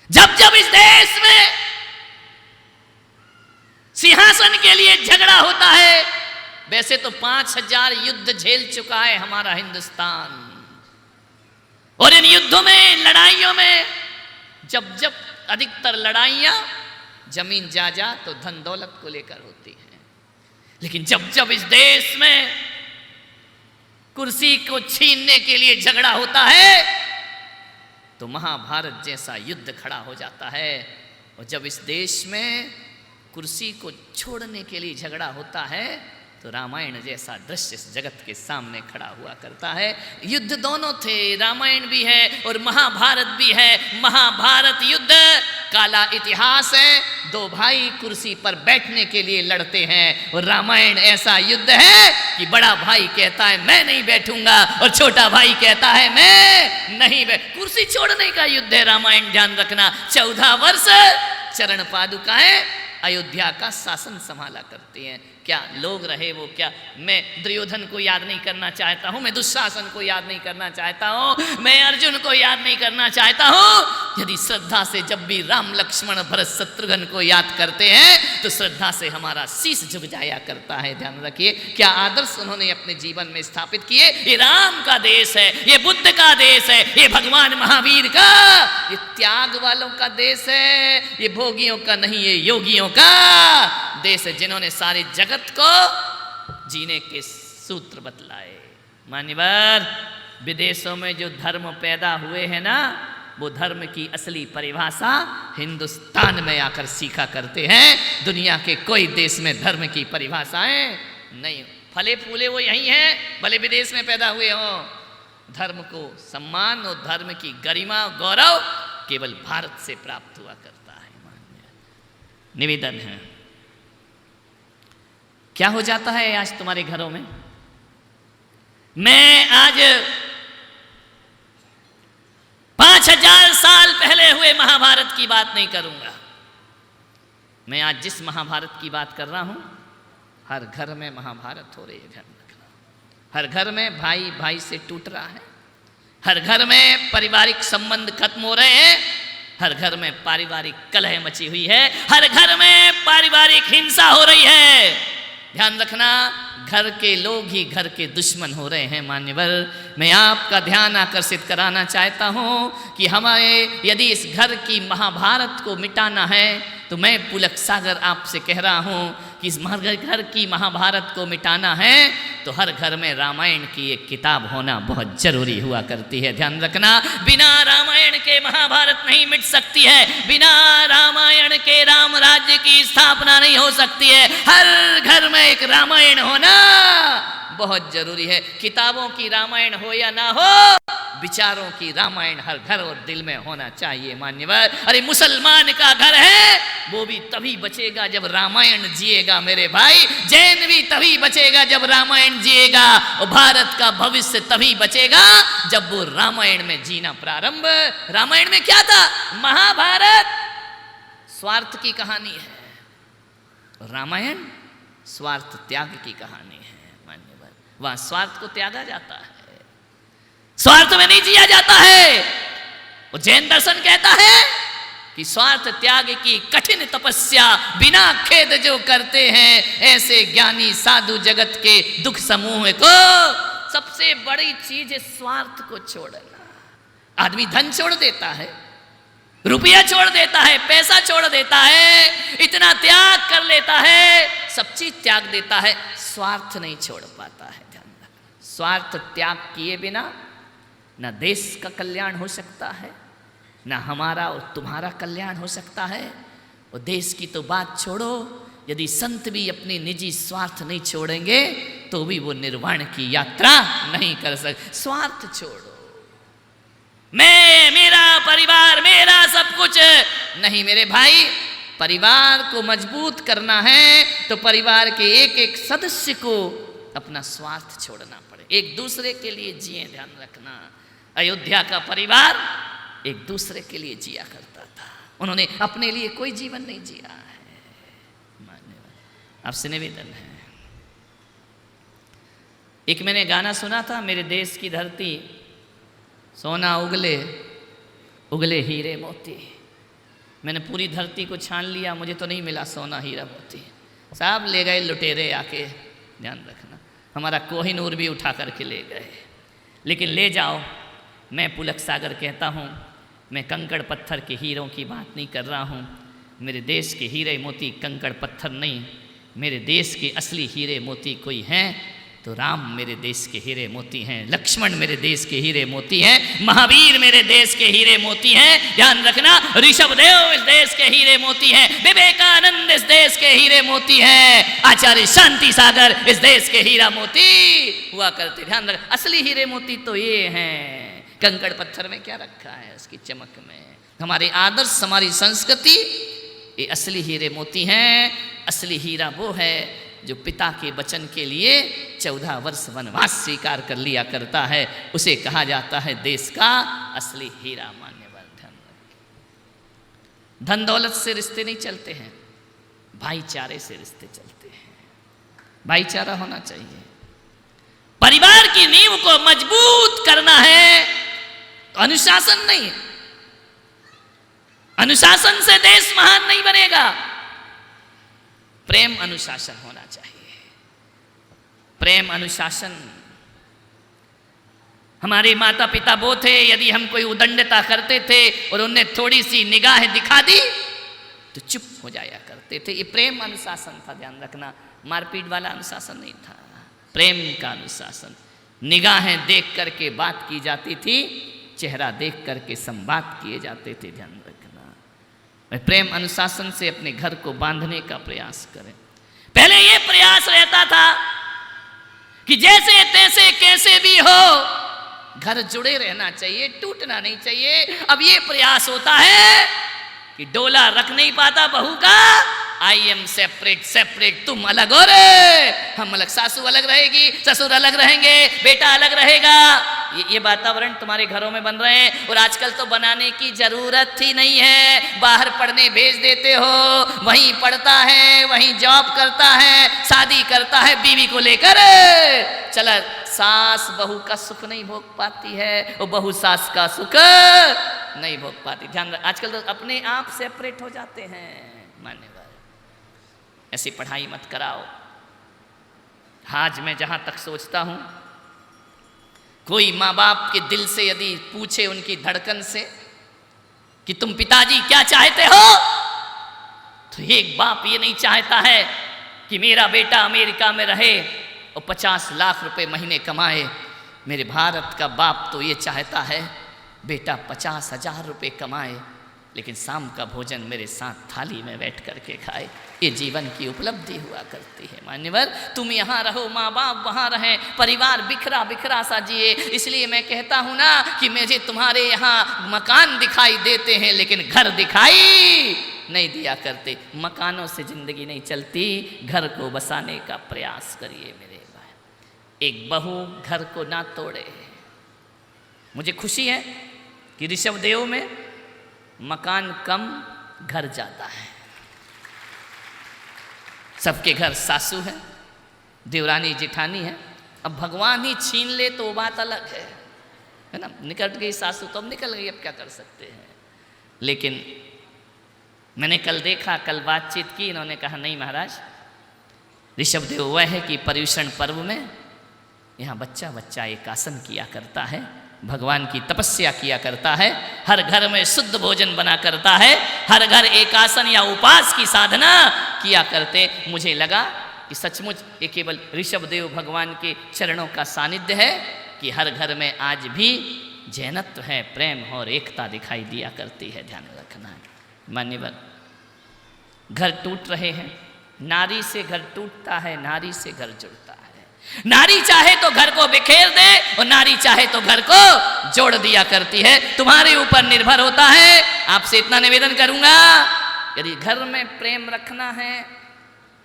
जब जब इस देश में सिंहासन के लिए झगड़ा होता है, वैसे तो 5000 युद्ध झेल चुका है हमारा हिंदुस्तान, और इन युद्धों में, लड़ाइयों में जब जब अधिकतर लड़ाइयां जमीन जायदाद तो धन दौलत को लेकर होती हैं, लेकिन जब जब इस देश में कुर्सी को छीनने के लिए झगड़ा होता है तो महाभारत जैसा युद्ध खड़ा हो जाता है। और जब इस देश में कुर्सी को छोड़ने के लिए झगड़ा होता है तो रामायण जैसा दृश्य इस जगत के सामने खड़ा हुआ करता है। युद्ध दोनों थे, रामायण भी है और महाभारत भी है। महाभारत युद्ध काला इतिहास है, दो भाई कुर्सी पर बैठने के लिए लड़ते हैं, और रामायण ऐसा युद्ध है कि बड़ा भाई कहता है मैं नहीं बैठूंगा और छोटा भाई कहता है मैं नहीं कुर्सी छोड़ने का युद्ध है रामायण, ध्यान रखना। 14 वर्ष चरण पादुकाएं अयोध्या का शासन संभाला करती हैं। क्या लोग रहे वो, क्या मैं दुर्योधन को याद नहीं करना चाहता हूं, मैं दुशासन को याद नहीं करना चाहता हूं, मैं अर्जुन को याद नहीं करना चाहता हूं। यदि श्रद्धा से जब भी राम लक्ष्मण भरत शत्रुघ्न को याद करते हैं तो श्रद्धा से हमारा शीश झुक जाया करता है। ध्यान रखिए क्या आदर्श उन्होंने अपने जीवन में स्थापित किए। ये राम का देश है, ये बुद्ध का देश है, ये भगवान महावीर का, ये त्याग वालों का देश है, ये भोगियों का नहीं, ये योगियों का देश है, जिन्होंने सारे जगत को जीने के सूत्र बतलाए। मान्यवर, विदेशों में जो धर्म पैदा हुए हैं ना, वो धर्म की असली परिभाषा हिंदुस्तान में आकर सीखा करते हैं। दुनिया के कोई देश में धर्म की परिभाषाएं नहीं, फले फूले वो यही हैं, भले विदेश में पैदा हुए हो। धर्म को सम्मान और धर्म की गरिमा गौरव केवल भारत से प्राप्त हुआ करता है। निवेदन है, क्या हो जाता है आज तुम्हारे घरों में। मैं आज 5000 साल पहले हुए महाभारत की बात नहीं करूंगा। मैं आज जिस महाभारत की बात कर रहा हूं, हर घर में महाभारत हो रही है। ध्यान रखना, हर घर में भाई भाई से टूट रहा है, हर घर में पारिवारिक संबंध खत्म हो रहे हैं, हर घर में पारिवारिक कलह मची हुई है, हर घर में पारिवारिक हिंसा हो रही है। ध्यान रखना, घर के लोग ही घर के दुश्मन हो रहे हैं। मान्यवर, मैं आपका ध्यान आकर्षित कराना चाहता हूं कि हमें यदि इस घर की महाभारत को मिटाना है तो मैं पुलक सागर आपसे कह रहा हूं कि इस घर की महाभारत को मिटाना है तो हर घर में रामायण की एक किताब होना बहुत जरूरी हुआ करती है। ध्यान रखना, बिना रामायण के महाभारत नहीं मिट सकती है, बिना रामायण के राम राज्य की स्थापना नहीं हो सकती है। हर घर में एक रामायण होना बहुत जरूरी है। किताबों की रामायण हो या ना हो, विचारों की रामायण हर घर और दिल में होना चाहिए। मान्यवर, अरे मुसलमान का घर है वो भी तभी बचेगा जब रामायण जिएगा मेरे भाई, जैन भी तभी बचेगा जब रामायण जिएगा, और भारत का भविष्य तभी बचेगा जब वो रामायण में जीना प्रारंभ। रामायण में क्या था? महाभारत स्वार्थ की कहानी है, रामायण स्वार्थ त्याग की कहानी है। मान्यवर, वहां स्वार्थ को त्यागा जाता है, स्वार्थ में नहीं जिया जाता है। और जैन दर्शन कहता है कि स्वार्थ त्याग की कठिन तपस्या बिना खेद जो करते हैं, ऐसे ज्ञानी साधु जगत के दुख समूह को। सबसे बड़ी चीज है स्वार्थ को छोड़ना। आदमी धन छोड़ देता है, रुपया छोड़ देता है, पैसा छोड़ देता है, इतना त्याग कर लेता है, सब चीज त्याग देता है, स्वार्थ नहीं छोड़ पाता है। ध्यान रखना, स्वार्थ त्याग किए बिना ना देश का कल्याण हो सकता है, ना हमारा और तुम्हारा कल्याण हो सकता है। और देश की तो बात छोड़ो, यदि संत भी अपनी निजी स्वार्थ नहीं छोड़ेंगे तो भी वो निर्वाण की यात्रा नहीं कर सकते। स्वार्थ छोड़ो, मैं, मेरा परिवार, मेरा सब कुछ नहीं मेरे भाई। परिवार को मजबूत करना है तो परिवार के एक एक सदस्य को अपना स्वार्थ छोड़ना पड़े, एक दूसरे के लिए जिए। ध्यान रखना, अयोध्या का परिवार एक दूसरे के लिए जिया करता था, उन्होंने अपने लिए कोई जीवन नहीं जिया है। मान्यवर, आपसे निवेदन है, एक मैंने गाना सुना था, मेरे देश की धरती सोना उगले उगले हीरे मोती, मैंने पूरी धरती को छान लिया, मुझे तो नहीं मिला सोना हीरा मोती, सब ले गए लुटेरे आके। ध्यान रखना, हमारा कोहिनूर भी उठा करके ले गए। लेकिन ले जाओ, मैं पुलक सागर कहता हूँ, मैं कंकड़ पत्थर के हीरों की बात नहीं कर रहा हूँ। मेरे देश के हीरे मोती कंकड़ पत्थर नहीं, मेरे देश के असली हीरे मोती कोई हैं तो राम मेरे देश के हीरे मोती हैं, लक्ष्मण मेरे देश के हीरे मोती हैं, महावीर मेरे देश के हीरे मोती हैं। ध्यान रखना, ऋषभदेव इस देश के हीरे मोती हैं, विवेकानंद इस देश के हीरे मोती हैं, आचार्य शांति सागर इस देश के हीरा मोती हुआ करते। ध्यान रख, असली हीरे मोती तो ये हैं। कंकड़ पत्थर में क्या रखा है, उसकी चमक में हमारे आदर्श, हमारी संस्कृति, ये असली हीरे मोती हैं। असली हीरा वो है जो पिता के वचन के लिए 14 वर्ष वनवास स्वीकार कर लिया करता है, उसे कहा जाता है देश का असली हीरा। मान्यवर, धन दौलत से रिश्ते नहीं चलते हैं, भाईचारे से रिश्ते चलते हैं। भाईचारा होना चाहिए। परिवार की नींव को मजबूत करना है तो अनुशासन नहीं, अनुशासन से देश महान नहीं बनेगा, प्रेम अनुशासन होना चाहिए। प्रेम अनुशासन, हमारे माता पिता वो थे, यदि हम कोई उदंडता करते थे और उन्हें थोड़ी सी निगाह दिखा दी तो चुप हो जाया करते थे। ये प्रेम अनुशासन था। ध्यान रखना, मारपीट वाला अनुशासन नहीं था, प्रेम का अनुशासन। निगाहें देख करके बात की जाती थी, चेहरा देख करके संवाद किए जाते थे। ध्यान रखना, प्रेम अनुशासन से अपने घर को बांधने का प्रयास करें। पहले यह प्रयास रहता था कि जैसे तैसे कैसे भी हो घर जुड़े रहना चाहिए, टूटना नहीं चाहिए। अब ये प्रयास होता है कि डोला रख नहीं पाता बहू का, आई एम सेपरेट सेपरेट, तुम अलग हो रे, हम अलग, सासू अलग रहेगी, ससुर अलग रहेंगे, बेटा अलग रहेगा। ये वातावरण तुम्हारे घरों में बन रहे हैं। और आजकल तो बनाने की जरूरत ही नहीं है, बाहर पढ़ने भेज देते हो, वहीं पढ़ता है, वहीं जॉब करता है, शादी करता है बीवी को लेकर। चला, सास बहू का सुख नहीं भोग पाती है और बहू सास का सुख नहीं भोग पाती। ध्यान रख, आजकल तो अपने आप सेपरेट हो जाते हैं। मान्यवर, ऐसी पढ़ाई मत कराओ। आज मैं जहां तक सोचता हूं, कोई माँ बाप के दिल से यदि पूछे, उनकी धड़कन से, कि तुम पिताजी क्या चाहते हो, तो एक बाप ये नहीं चाहता है कि मेरा बेटा अमेरिका में रहे और 50 लाख रुपए महीने कमाए। मेरे भारत का बाप तो ये चाहता है बेटा 50,000 रुपये कमाए लेकिन शाम का भोजन मेरे साथ थाली में बैठ करके खाए। ये जीवन की उपलब्धि हुआ करती है। मान्यवर, तुम यहाँ रहो, माँ बाप वहाँ रहें, परिवार बिखरा बिखरा सा जिए। इसलिए मैं कहता हूँ ना कि मुझे तुम्हारे यहाँ मकान दिखाई देते हैं लेकिन घर दिखाई नहीं दिया करते। मकानों से जिंदगी नहीं चलती, घर को बसाने का प्रयास करिए मेरे भाई। एक बहू घर को ना तोड़े। मुझे खुशी है कि ऋषभदेव में मकान कम घर ज़्यादा है। सबके घर सासू है, देवरानी जेठानी है। अब भगवान ही छीन ले तो बात अलग है ना। निकल गई सासू तो अब निकल गई, अब क्या कर सकते हैं। लेकिन मैंने कल देखा, कल बातचीत की, इन्होंने कहा नहीं महाराज, ऋषभदेव वह है कि पर्युषण पर्व में यहाँ बच्चा बच्चा एक आसन किया करता है, भगवान की तपस्या किया करता है, हर घर में शुद्ध भोजन बना करता है, हर घर एक आसन या उपास की साधना किया करते। मुझे लगा कि सचमुच ये केवल ऋषभदेव भगवान के चरणों का सानिध्य है कि हर घर में आज भी जैनत्व है, प्रेम और एकता दिखाई दिया करती है। ध्यान रखना है मान्यवर। घर टूट रहे हैं, नारी से घर टूटता है, नारी से घर जुड़ता है। नारी चाहे तो घर को बिखेर दे और नारी चाहे तो घर को जोड़ दिया करती है। तुम्हारे ऊपर निर्भर होता है। आपसे इतना निवेदन करूंगा, यदि घर में प्रेम रखना है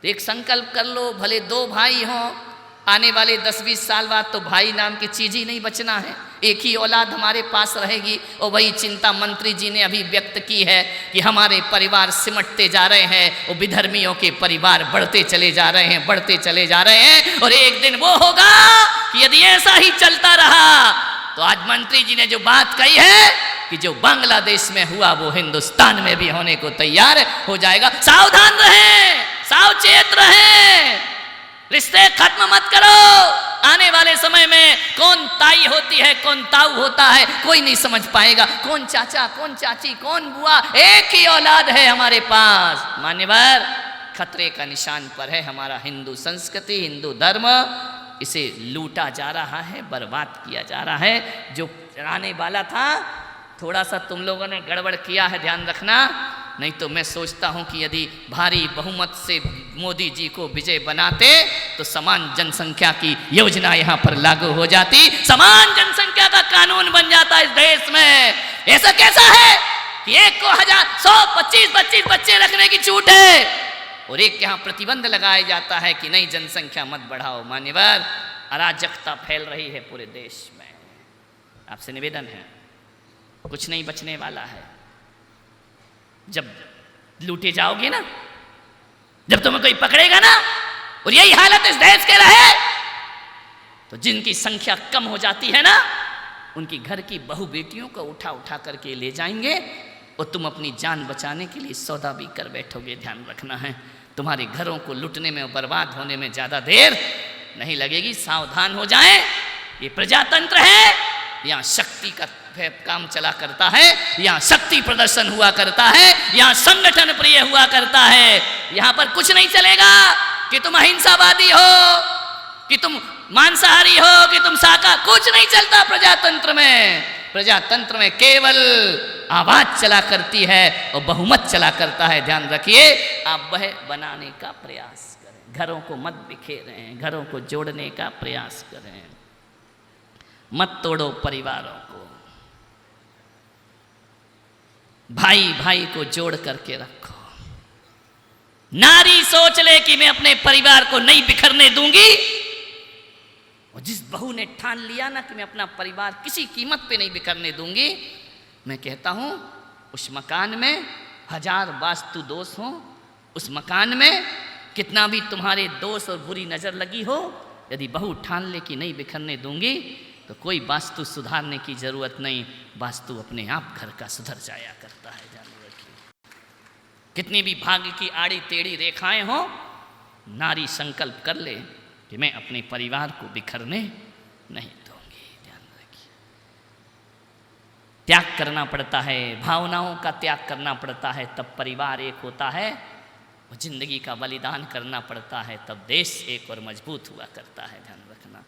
तो एक संकल्प कर लो, भले 2 भाई हों, आने वाले 10-20 साल बाद तो भाई नाम की चीज ही नहीं बचना है। एक ही औलाद हमारे पास रहेगी। और वही चिंता मंत्री जी ने अभी व्यक्त की है कि हमारे परिवार सिमटते जा रहे हैं और विधर्मियों के परिवार बढ़ते चले जा रहे हैं, बढ़ते चले जा रहे हैं। और एक दिन वो होगा कि यदि ऐसा ही चलता रहा तो आज मंत्री जी ने जो बात कही है कि जो बांग्लादेश में हुआ वो हिंदुस्तान में भी होने को तैयार हो जाएगा। सावधान रहें, सावचेत रहें, रिश्ते खत्म मत करो। आने वाले समय में कौन ताई होती है, कौन ताऊ होता है, कोई नहीं समझ पाएगा। कौन चाचा, कौन चाची, कौन बुआ, एक ही औलाद है हमारे पास। मान्यवर, खतरे का निशान पर है हमारा हिंदू संस्कृति, हिंदू धर्म। इसे लूटा जा रहा है, बर्बाद किया जा रहा है। जो आने वाला था, थोड़ा सा तुम लोगों ने गड़बड़ किया है, ध्यान रखना। नहीं तो मैं सोचता हूं कि यदि भारी बहुमत से मोदी जी को विजय बनाते तो समान जनसंख्या की योजना यहां पर लागू हो जाती, समान जनसंख्या का कानून बन जाता इस देश में। ऐसा कैसा है कि एक को 1000, 100, 25 बच्चे रखने की छूट है और एक यहां प्रतिबंध लगाया जाता है कि नहीं, जनसंख्या मत बढ़ाओ। मान्यवर, अराजकता फैल रही है पूरे देश में। आपसे निवेदन है, कुछ नहीं बचने वाला है। जब लूटे जाओगे ना, जब तुम्हें कोई पकड़ेगा ना, और यही हालत इस देश के रहे, तो जिनकी संख्या कम हो जाती है ना, उनकी घर की बहू बेटियों को उठा उठा करके ले जाएंगे और तुम अपनी जान बचाने के लिए सौदा भी कर बैठोगे। ध्यान रखना है, तुम्हारे घरों को लूटने में और बर्बाद होने में ज्यादा देर नहीं लगेगी। सावधान हो जाएं। ये प्रजातंत्र है, यहाँ शक्ति का काम चला करता है, यहाँ शक्ति प्रदर्शन हुआ करता है, यहाँ संगठन प्रिय हुआ करता है। यहाँ पर कुछ नहीं चलेगा कि तुम अहिंसावादी हो, कि तुम मांसाहारी हो, कि तुम शाकाहारी, कुछ नहीं चलता प्रजातंत्र में। प्रजातंत्र में केवल आवाज चला करती है और बहुमत चला करता है। ध्यान रखिए, आप वह बनाने का प्रयास करें, घरों को मत बिखेरें, घरों को जोड़ने का प्रयास करें, मत तोड़ो परिवारों को, भाई भाई को जोड़ करके रखो। नारी सोच ले कि मैं अपने परिवार को नहीं बिखरने दूंगी, और जिस बहू ने ठान लिया ना कि मैं अपना परिवार किसी कीमत पे नहीं बिखरने दूंगी, मैं कहता हूं उस मकान में 1000 वास्तु दोष हो, उस मकान में कितना भी तुम्हारे दोष और बुरी नजर लगी हो, यदि बहू ठान ले कि नहीं बिखरने दूंगी, तो कोई वास्तु सुधारने की जरूरत नहीं, वास्तु अपने आप घर का सुधर जाया करता है। ध्यान रखिए, कितनी भी भाग्य की आड़ी टेढ़ी रेखाएं हो, नारी संकल्प कर ले कि मैं अपने परिवार को बिखरने नहीं दूंगी। ध्यान रखिए, त्याग करना पड़ता है, भावनाओं का त्याग करना पड़ता है, तब परिवार एक होता है। और जिंदगी का बलिदान करना पड़ता है, तब देश एक और मजबूत हुआ करता है। ध्यान रखना।